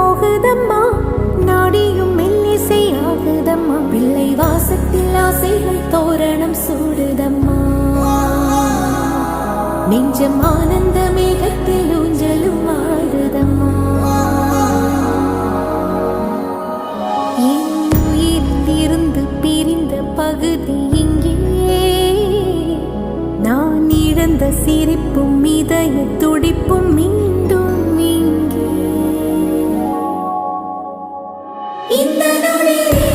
போகுதம்மா, நாடியும் மெல்லிசை ஆகுதம்மா, பிள்ளை வாசத்தில் ஆசைகள் தோரணம் சூடுதம்மா, நெஞ்சம் ஆனந்த மேகத்தில் ஊஞ்சலும் ஆடுதம்மா. என் உயிரிலிருந்து பிரிந்த பகுதி இங்கே, நான் இழந்த சிரிப்பும் இதய துடிப்பும் மீண்டும் இங்கே. இந்த நொடியில்